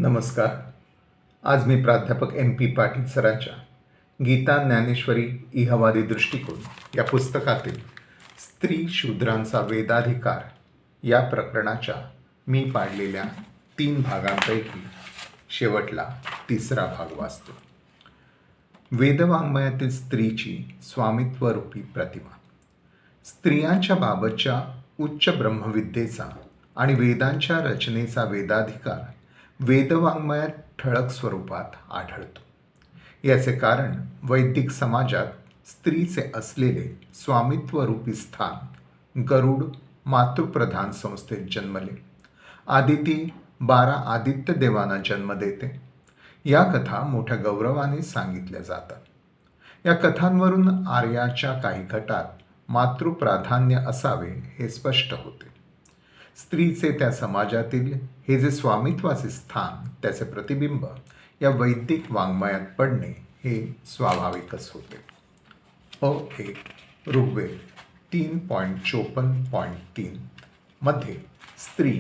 नमस्कार. आज मी प्राध्यापक MP पाटील सरांच्या गीता ज्ञानेश्वरी इहवादी दृष्टिकोन या पुस्तकातील स्त्री शूद्रांचा वेदाधिकार या प्रकरणाच्या मी पाडलेल्या 3 भागांपैकी शेवटला 3रा भाग वाचतो. वेदवाङ्मयातील स्त्रीची स्वामित्वरूपी प्रतिमा. स्त्रियांच्या बाबतच्या उच्च ब्रह्मविद्येचा आणि वेदांच्या रचनेचा वेदाधिकार वेदवाङ्मयात ठळक स्वरूपात आढळतो. याचे कारण वैदिक समाजात स्त्रीचे असलेले स्वामित्वरूपी स्थान. गरुड मातृप्रधान संस्थेत जन्मले. आदिती 12 आदित्य देवांना जन्म देते. या कथा मोठ्या गौरवाने सांगितल्या जातात. या कथांवरून आर्याच्या काही गटात मातृप्राधान्य असावे हे स्पष्ट होते. स्त्रीचे त्या समाजातील हे जे स्वामित्वाचे स्थान, त्याचे प्रतिबिंब या वैदिक वाङ्मयात पडणे हे स्वाभाविकच होते. 1 ऋग्वेद 3.54.3 मध्ये स्त्री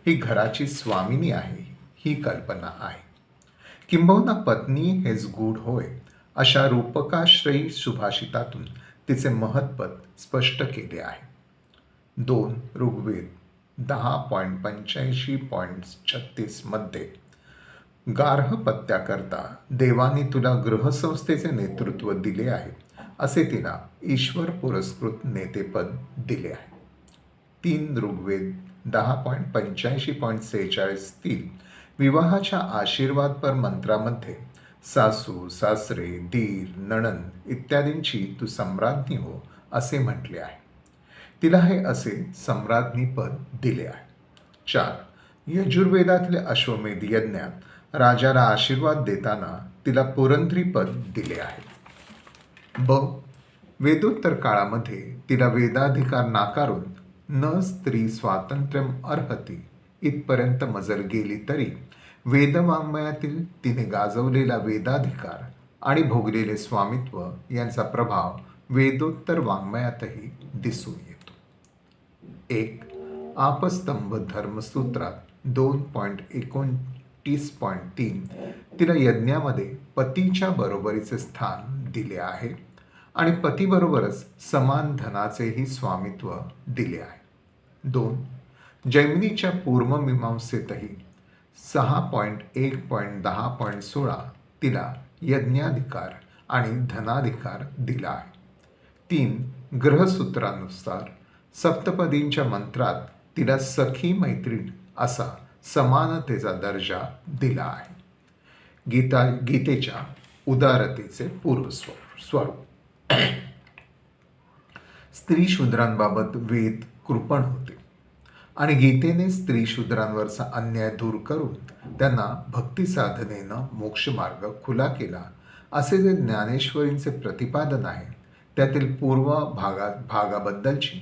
ही घराची स्वामिनी आहे ही कल्पना आहे. किंबहुना पत्नी हेच गूढ होय अशा रूपकाश्रयी सुभाषितातून तिचे महत्पद स्पष्ट केले आहे. 2 ऋग्वेद 10.85.36 मध्ये गार्हपत्याकरता देवाने तुला गृहसंस्थेचे नेतृत्व दिले आहे असे तिला ईश्वर पुरस्कृत नेतेपद दिले आहे. 3 ऋग्वेद 10.85.46 विवाहाच्या आशीर्वादपर मंत्रामध्ये सासू सासरे दीर नणंद इत्यादींची तू सम्राज्ञी हो असे म्हटले आहे. तिला हे असे सम्राज्ञी पद दिले आहे. 4 यजुर्वेदातील अश्वमेध यज्ञात राजाला आशीर्वाद देताना तिला पुरंद्री पद दिले आहे. वेदोत्तर काळामध्ये तिला वेदाधिकार नाकारून न स्त्री स्वातंत्र्यम अर्हती इथपर्यंत मजल गेली तरी वेदवाङ्मयातील तिने गाजवलेला वेदाधिकार आणि भोगलेले स्वामित्व यांचा प्रभाव वेदोत्तर वाङ्मयातही दिसून येतो. 1 आपस्तंभ धर्मसूत्रात 2.29.3 तिला यज्ञामध्ये पतीच्या बरोबरीचे स्थान दिले आहे आणि पतीबरोबरच समान धनाचेही स्वामित्व दिले आहे. 2 जैमिनीच्या पूर्वमीमांसेतही 6.1.10.16 तिला यज्ञाधिकार आणि धनाधिकार दिला आहे. 3 ग्रहसूत्रानुसार सप्तपदींच्या मंत्रात तिला सखी मैत्रीण असा समानतेचा दर्जा दिला आहे. गीतेच्या उदारतेचे पूर्वस्वरूप. स्त्री शूद्रांबाबत वेद कृपण होते आणि गीतेने स्त्री शूद्रांवरचा अन्याय दूर करून त्यांना भक्ती साधनेनं मोक्षमार्ग खुला केला असे जे ज्ञानेश्वरींचे प्रतिपादन आहे त्यातील पूर्व भागाबद्दलची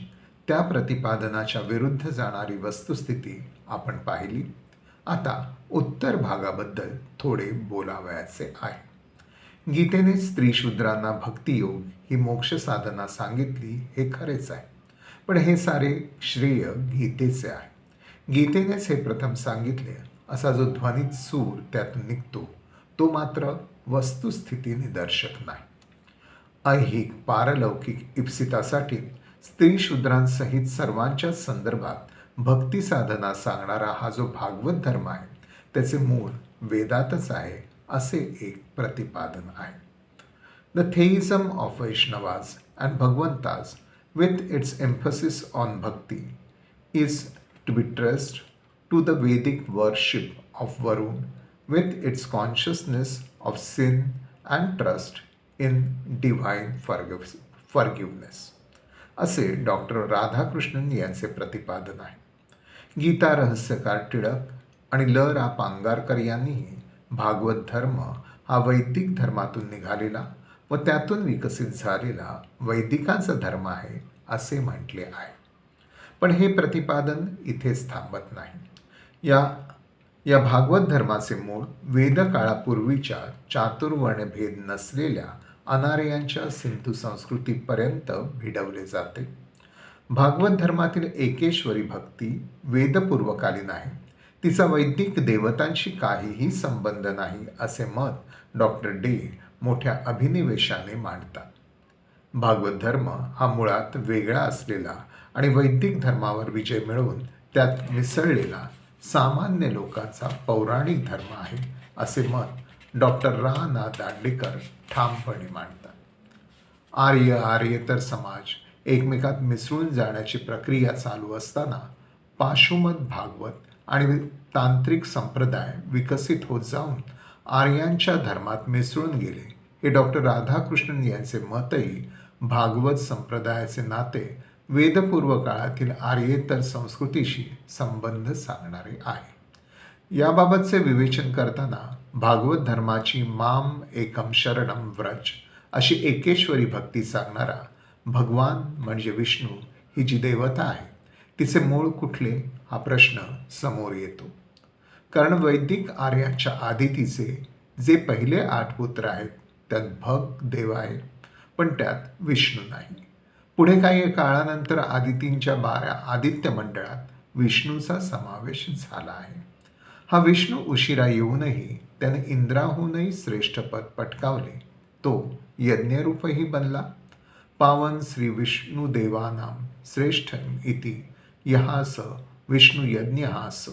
त्या प्रतिपादनाच्या विरुद्ध जाणारी वस्तुस्थिती आपण पाहिली. आता उत्तर भागाबद्दल थोडे बोलावयाचे आहे. गीतेने स्त्री शूद्रांना भक्तियोग ही मोक्ष साधना सांगितली हे खरेच आहे, पण हे सारे श्रेय गीतेचे आहे. गीतेनेच हे प्रथम सांगितले असा जो ध्वनीत सूर त्यातून निघतो तो मात्र वस्तुस्थिती निदर्शक नाही. ऐहिक पारलौकिक इप्सितासाठी स्त्री शूद्रांसहित सर्वांच्या संदर्भात भक्ती साधना सांगणारा हा जो भागवत धर्म आहे त्याचे मूळ वेदातच आहे असे एक प्रतिपादन आहे. The theism of Vaishnavas and Bhagavatas with its emphasis on bhakti is to be traced to the Vedic worship of Varun with its consciousness of sin and trust in divine forgiveness. असे डॉक्टर राधाकृष्णन यांचे प्रतिपादन आहे. गीता रहस्यकार टिळक आणि ल रा पांगारकर यांनीही भागवत धर्म हा वैदिक धर्मातून निघालेला व त्यातून विकसित झालेला वैदिकांचा धर्म आहे असे म्हटले आहे. पण हे प्रतिपादन इथेच थांबत नाही. या भागवत धर्माचे मूळ वेदकाळापूर्वीच्या चातुर्वर्ण्यभेद नसलेल्या अनार्यांच्या सिंधू संस्कृतीपर्यंत भिडवले जाते. भागवत धर्मातील एकेश्वरी भक्ती वेदपूर्वकालीन आहे. तिचा वैदिक देवतांशी काहीही संबंध नाही असे मत डॉक्टर डे मोठ्या अभिनिवेशाने मांडतात. भागवत धर्म हा मुळात वेगळा असलेला आणि वैदिक धर्मावर विजय मिळवून त्यात मिसळलेला सामान्य लोकांचा पौराणिक धर्म आहे असे मत डॉक्टर रा ना दांडेकर ठामपणे मांडतात. आर्येतर समाज एकमेकात मिसळून जाण्याची प्रक्रिया चालू असताना पाशुमत भागवत आणि तांत्रिक संप्रदाय विकसित होत जाऊन आर्यांच्या धर्मात मिसळून गेले हे डॉक्टर राधाकृष्णन यांचे मतही भागवत संप्रदायाचे नाते वेदपूर्व काळातील आर्येतर संस्कृतीशी संबंध सांगणारे आहे. याबाबतचे विवेचन करताना भागवत धर्माची माम एकम शरणम व्रज अशी एकेश्वरी भक्ती सांगणारा भगवान म्हणजे विष्णू ही जी देवता आहे तिचे मूळ कुठले हा प्रश्न समोर येतो. कारण वैदिक आर्यांच्या आधी तिचे जे पहिले 8 पुत्र आहेत त्यात भग देव आहे, पण त्यात विष्णू नाही. पुढे काही काळानंतर आदितींच्या 12 आदित्य मंडळात विष्णूचा समावेश झाला आहे. हा विष्णू उशिरा येऊनही त्याने इंद्राहूनही श्रेष्ठ पद पटकावले. तो यज्ञरूपही बनला. पावन श्री विष्णू देवानाम श्रेष्ठ इति यहास विष्णू यज्ञहास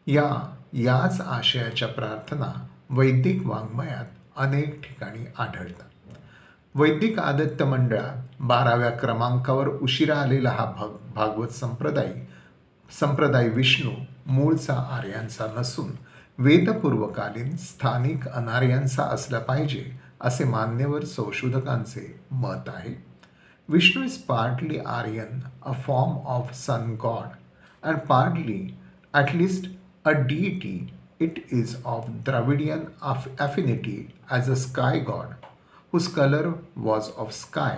याच आशयाच्या प्रार्थना वैदिक वाङ्मयात अनेक ठिकाणी आढळतात. वैदिक आदित्य मंडळात 12व्या क्रमांकावर उशिरा आलेला हा भागवत संप्रदाय विष्णू मूळचा आर्यांचा नसून वेदपूर्वकालीन स्थानिक अनार्यांचा असला पाहिजे असे मान्यवर संशोधकांचे मत आहे. Vishnu is partly Aryan, a form of sun god, and partly at least a deity. It is of Dravidian affinity as a sky god whose color was of sky,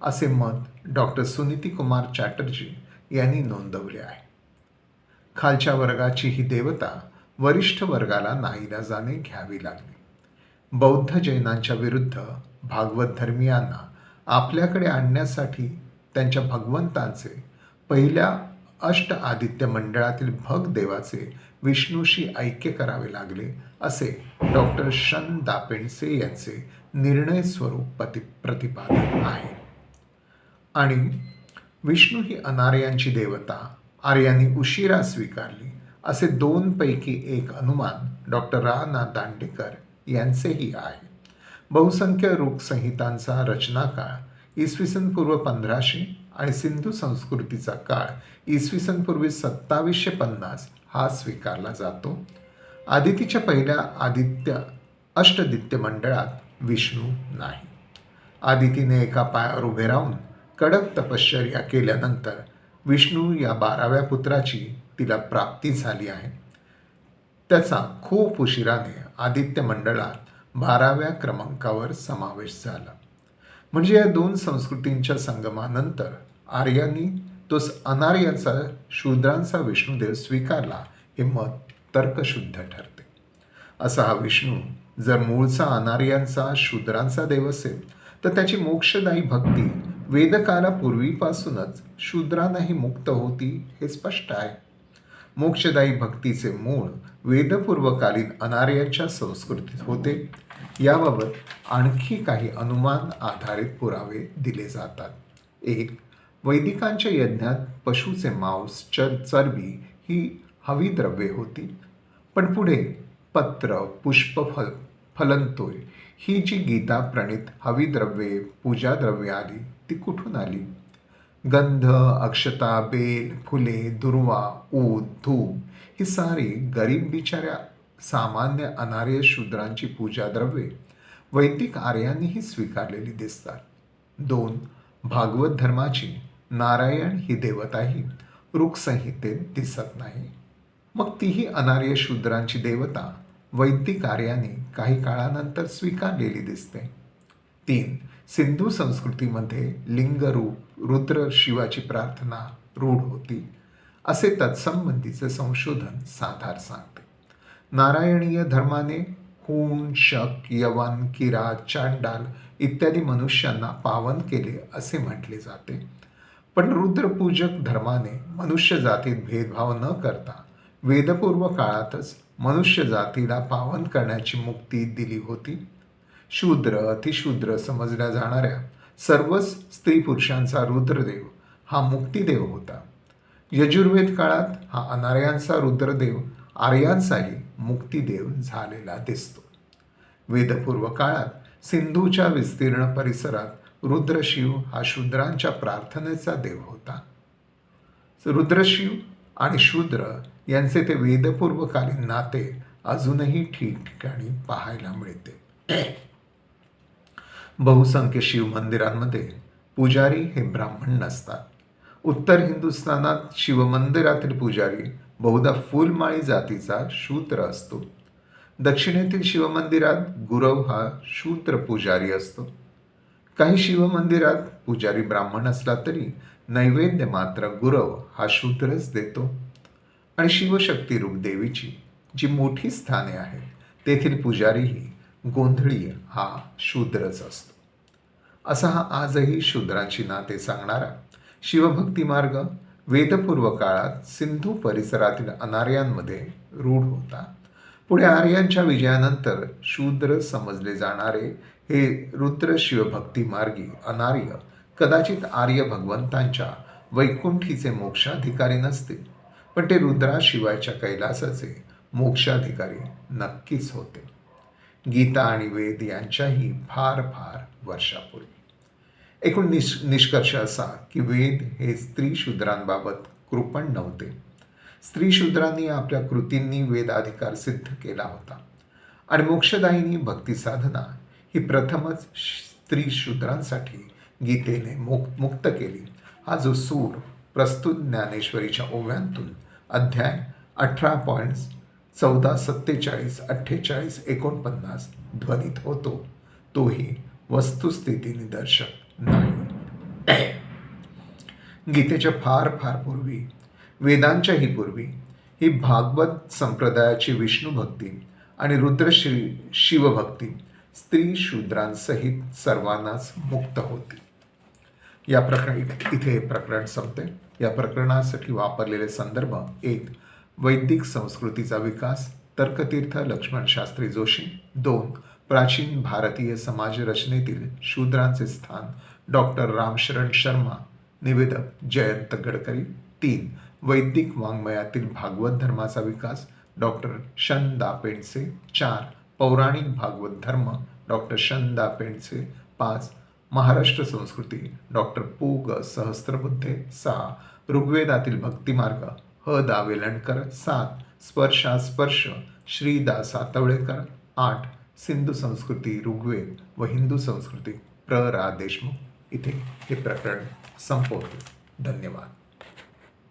असे मत डॉक्टर सुनीती कुमार चॅटर्जी यांनी नोंदवले आहे. खालच्या वर्गाची ही देवता वरिष्ठ वर्गाला नाईलाजाने घ्यावी लागली. बौद्ध जैनांच्या विरुद्ध भागवत धर्मीयांना आपल्याकडे आणण्यासाठी त्यांच्या भगवंतांचे पहिल्या आदित्य मंडळातील भग देवाचे विष्णूशी ऐक्य करावे लागले असे डॉक्टर शन दापेंडसे यांचे निर्णय स्वरूप प्रतिपादन आहे. आणि विष्णू ही अनार्यांची देवता आर्यांनी उशिरा स्वीकारली असे 2 पैकी 1 अनुमान डॉक्टर रा ना दांडेकर यांचेही आहे. बहुसंख्य ऋक्संहितांचा रचनाकाळ इसवी सन पूर्व 1500 आणि सिंधू संस्कृतीचा काळ इसवी सन पूर्वी 2750 हा स्वीकारला जातो. आदितीच्या पहिल्या अष्टदित्य मंडळात विष्णू नाही. आदितीने एका पायावर उभे राहून कडक तपश्चर्या केल्यानंतर विष्णू या 12व्या पुत्राची तिला प्राप्ती झाली आहे. त्याचा खूप उशिराने आदित्य मंडळात 12व्या क्रमांकावर समावेश झाला. म्हणजे या 2 संस्कृतींच्या संगमानंतर आर्यांनी तो अनार्याचा शूद्रांचा विष्णुदेव स्वीकारला हे मत तर्कशुद्ध ठरते. असा हा विष्णू जर मूळचा अनार्यांचा शूद्रांचा देव असेल तर त्याची मोक्षदायी भक्ती वेदकालापूर्वीपासूनच शूद्रांनाही मुक्त होती हे स्पष्ट आहे. मोक्षदायी भक्तीचे मूळ वेदपूर्वकालीन अनार्यांच्या संस्कृतीत होते. याबाबत आणखी काही अनुमान आधारित पुरावे दिले जातात. 1. वैदिकांच्या यज्ञात पशुचे मांस, चरबी ही हवी द्रव्ये होती. पण पुढे पत्र, पुष्प, फलंतोय ही जी गीता प्रणित हवी द्रव्ये, पूजा द्रव्ये आली ती कुठून आली? गंध, अक्षता, बेल, फुले, दुर्वा, ऊद, धूप ही सारी गरीब बिचाऱ्या सामान्य अनार्य शूद्रांची पूजा द्रव्ये वैदिक आर्यांनीही स्वीकारलेली दिसतात. 2. भागवत धर्माची नारायण ही देवताही ऋक्संहितेत दिसत नाही. मग तीही अनार्य शूद्रांची देवता वैदिक आर्यांनी काही काळानंतर स्वीकारलेली दिसते. 3. सिंधू संस्कृतीमध्ये लिंगरूप रुद्र शिवाची प्रार्थना रूढ होती असे तत्संबंधीचे संशोधन साधार सांगते. नारायणीय धर्माने हूण, शक, यवन, किरात, चांडाल इत्यादी मनुष्यांना पावन केले असे म्हटले जाते. पण रुद्रपूजक धर्माने मनुष्य जातीत भेदभाव न करता वेदपूर्व काळातच मनुष्य जातीला पावन करण्याची मुक्ती दिली होती. शूद्र अतिशूद्र समजल्या जाणाऱ्या सर्वच स्त्री पुरुषांचा रुद्रदेव हा मुक्तिदेव होता. यजुर्वेद काळात हा अनार्यांचा रुद्रदेव आर्यांचाही मुक्तिदेव झालेला दिसतो. वेदपूर्व काळात सिंधूच्या विस्तीर्ण परिसरात रुद्रशिव हा शूद्रांच्या प्रार्थनेचा देव होता. रुद्रशिव आणि शूद्र यांचे ते वेदपूर्वकालीन नाते अजूनही ठिकठिकाणी पाहायला मिळते. बहुसंख्य शिव मंदिरांमध्ये पुजारी हे ब्राह्मण नसतात. उत्तर हिंदुस्थानात शिवमंदिरातील पुजारी बहुधा फुलमाळी जातीचा शूद्र असतो. दक्षिणेतील शिवमंदिरात गुरव हा शूद्र पुजारी असतो. काही शिवमंदिरात पुजारी ब्राह्मण असला तरी नैवेद्य मात्र गुरव हा शूद्रच देतो. आणि शिवशक्ती रूप देवीची जी मोठी स्थाने आहेत तेथील पुजारीही गोंधळी हा शूद्रच असतो. असा हा आजही शूद्रांची नाते सांगणारा शिवभक्ती मार्ग वेदपूर्व काळात सिंधू परिसरातील अनार्यांमध्ये रूढ होता. पुढे आर्यांच्या विजयानंतर शूद्र समजले जाणारे हे रुद्र शिवभक्ती मार्गी अनार्य कदाचित आर्य भगवंतांच्या वैकुंठीचे मोक्षाधिकारी नसतील, पण ते रुद्राशिवायच्या कैलासाचे मोक्षाधिकारी नक्कीच होते. गीता आणि वेद यांच्याही फार फार वर्षापूर्वी. एकूण निष्कर्ष असा की वेद हे स्त्री शूद्रांबाबत कृपण नव्हते. स्त्री शूद्रांनी आपल्या कृतींनी वेदाधिकार सिद्ध केला होता आणि मोक्षदायिनी भक्ती साधना ही प्रथमच स्त्री शूद्रांसाठी गीतेने मुक्त केली. हा जो सूर प्रस्तुत ज्ञानेश्वरीच्या ओव्यांतून अध्याय 18.14, 47, 48, 49 ध्वनित होतो तोही वस्तुस्थिती निदर्शक नाही. गीतेच्या फार फार पूर्वी, वेदांच्याही पूर्वी ही भागवत संप्रदायाची विष्णुभक्ती आणि रुद्र शिवभक्ती स्त्री शूद्रांसहित सर्वांनाच मुक्त होती. या प्रकरणी इथे प्रकरण संपते. या प्रकरणासाठी वापरलेले संदर्भ: 1. वैदिक संस्कृतीचा विकास, तर्कतीर्थ लक्ष्मण शास्त्री जोशी. 2. प्राचीन भारतीय समाज रचनेतील शूद्रांचे स्थान, डॉक्टर रामशरण शर्मा. निवेदक जयंत गडकरी. 3. वैदिक वाङ्मयातील भागवत धर्माचा विकास, डॉक्टर शन दा पेंडसे. 4. पौराणिक भागवत धर्म, डॉक्टर शन दा पेंडसे. 5. महाराष्ट्र संस्कृती, डॉक्टर पु ग सहस्त्रबुद्धे. 6. ऋग्वेदातील भक्तिमार्ग, ह दा वेलणकर. 7. स्पर्शास्पर्श, श्री दा सातवळेकर. 8. सिंधू संस्कृती, ऋग्वेद व हिंदू संस्कृती, प्र रा देशमुख. इथे हे प्रकरण संपवतो. धन्यवाद.